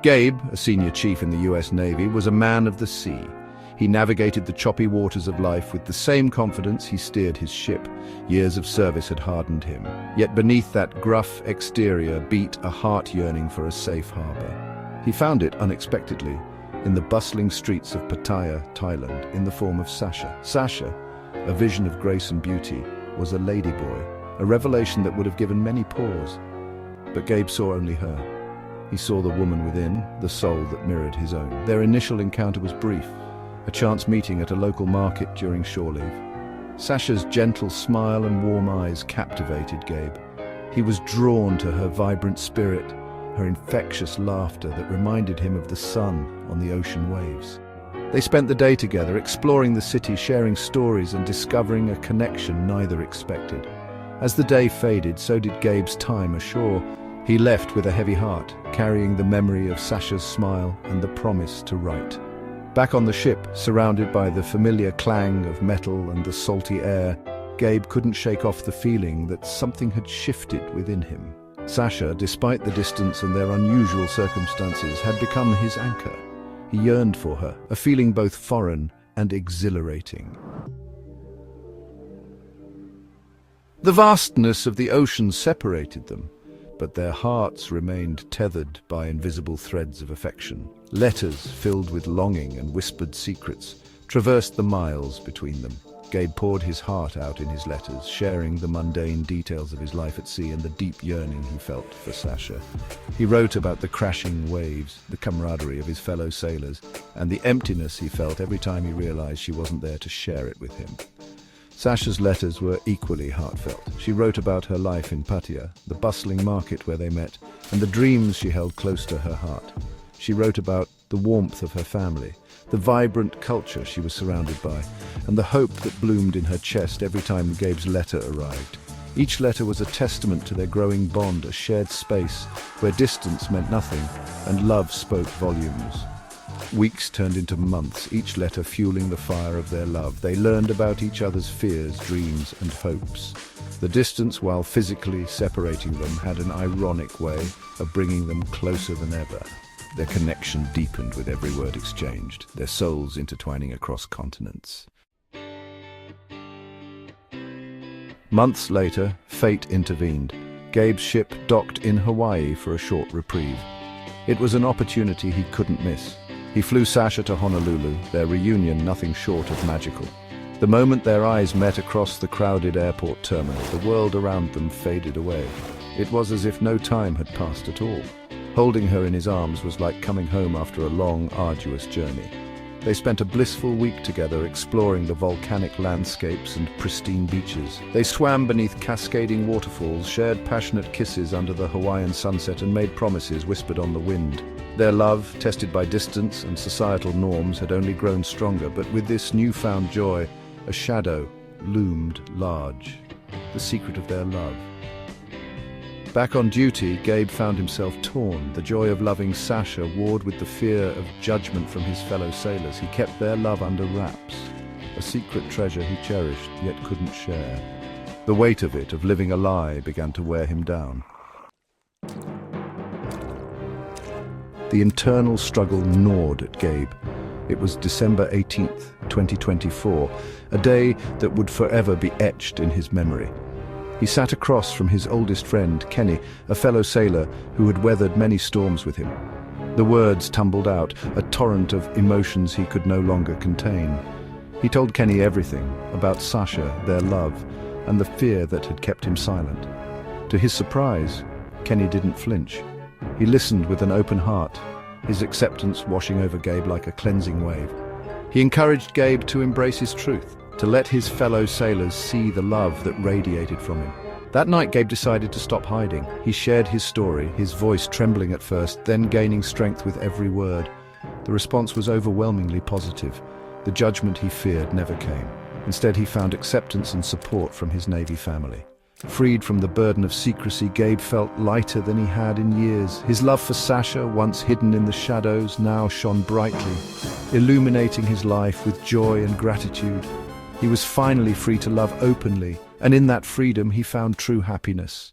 Gabe, a senior chief in the US Navy, was a man of the sea. He navigated the choppy waters of life with the same confidence he steered his ship. Years of service had hardened him. Yet beneath that gruff exterior beat a heart yearning for a safe harbor. He found it unexpectedly in the bustling streets of Pattaya, Thailand, in the form of Sasha. Sasha, a vision of grace and beauty, was a ladyboy, a revelation that would have given many pause. But Gabe saw only her. He saw the woman within, the soul that mirrored his own. Their initial encounter was brief, a chance meeting at a local market during shore leave. Sasha's gentle smile and warm eyes captivated Gabe. He was drawn to her vibrant spirit, her infectious laughter that reminded him of the sun on the ocean waves. They spent the day together, exploring the city, sharing stories and discovering a connection neither expected. As the day faded, so did Gabe's time ashore. He left with a heavy heart, carrying the memory of Sasha's smile and the promise to write. Back on the ship, surrounded by the familiar clang of metal and the salty air, Gabe couldn't shake off the feeling that something had shifted within him. Sasha, despite the distance and their unusual circumstances, had become his anchor. He yearned for her, a feeling both foreign and exhilarating. The vastness of the ocean separated them, but their hearts remained tethered by invisible threads of affection. Letters filled with longing and whispered secrets traversed the miles between them. Gabe poured his heart out in his letters, sharing the mundane details of his life at sea and the deep yearning he felt for Sasha. He wrote about the crashing waves, the camaraderie of his fellow sailors, and the emptiness he felt every time he realized she wasn't there to share it with him. Sasha's letters were equally heartfelt. She wrote about her life in Pattaya, the bustling market where they met, and the dreams she held close to her heart. She wrote about the warmth of her family, the vibrant culture she was surrounded by, and the hope that bloomed in her chest every time Gabe's letter arrived. Each letter was a testament to their growing bond, a shared space where distance meant nothing and love spoke volumes. Weeks turned into months, each letter fueling the fire of their love. They learned about each other's fears, dreams, and hopes. The distance, while physically separating them, had an ironic way of bringing them closer than ever. Their connection deepened with every word exchanged, their souls intertwining across continents. Months later, fate intervened. Gabe's ship docked in Hawaii for a short reprieve. It was an opportunity he couldn't miss. He flew Sasha to Honolulu, their reunion nothing short of magical. The moment their eyes met across the crowded airport terminal, the world around them faded away. It was as if no time had passed at all. Holding her in his arms was like coming home after a long, arduous journey. They spent a blissful week together exploring the volcanic landscapes and pristine beaches. They swam beneath cascading waterfalls, shared passionate kisses under the Hawaiian sunset, and made promises whispered on the wind. Their love, tested by distance and societal norms, had only grown stronger, but with this newfound joy, a shadow loomed large, the secret of their love. Back on duty, Gabe found himself torn. The joy of loving Sasha warred with the fear of judgment from his fellow sailors. He kept their love under wraps, a secret treasure he cherished yet couldn't share. The weight of it, of living a lie, began to wear him down. The internal struggle gnawed at Gabe. It was December 18th, 2024, a day that would forever be etched in his memory. He sat across from his oldest friend, Kenny, a fellow sailor who had weathered many storms with him. The words tumbled out, a torrent of emotions he could no longer contain. He told Kenny everything about Sasha, their love, and the fear that had kept him silent. To his surprise, Kenny didn't flinch. He listened with an open heart, his acceptance washing over Gabe like a cleansing wave. He encouraged Gabe to embrace his truth, to let his fellow sailors see the love that radiated from him. That night, Gabe decided to stop hiding. He shared his story, his voice trembling at first, then gaining strength with every word. The response was overwhelmingly positive. The judgment he feared never came. Instead, he found acceptance and support from his Navy family. Freed from the burden of secrecy, Gabe felt lighter than he had in years. His love for Sasha, once hidden in the shadows, now shone brightly, illuminating his life with joy and gratitude. He was finally free to love openly, and in that freedom he found true happiness.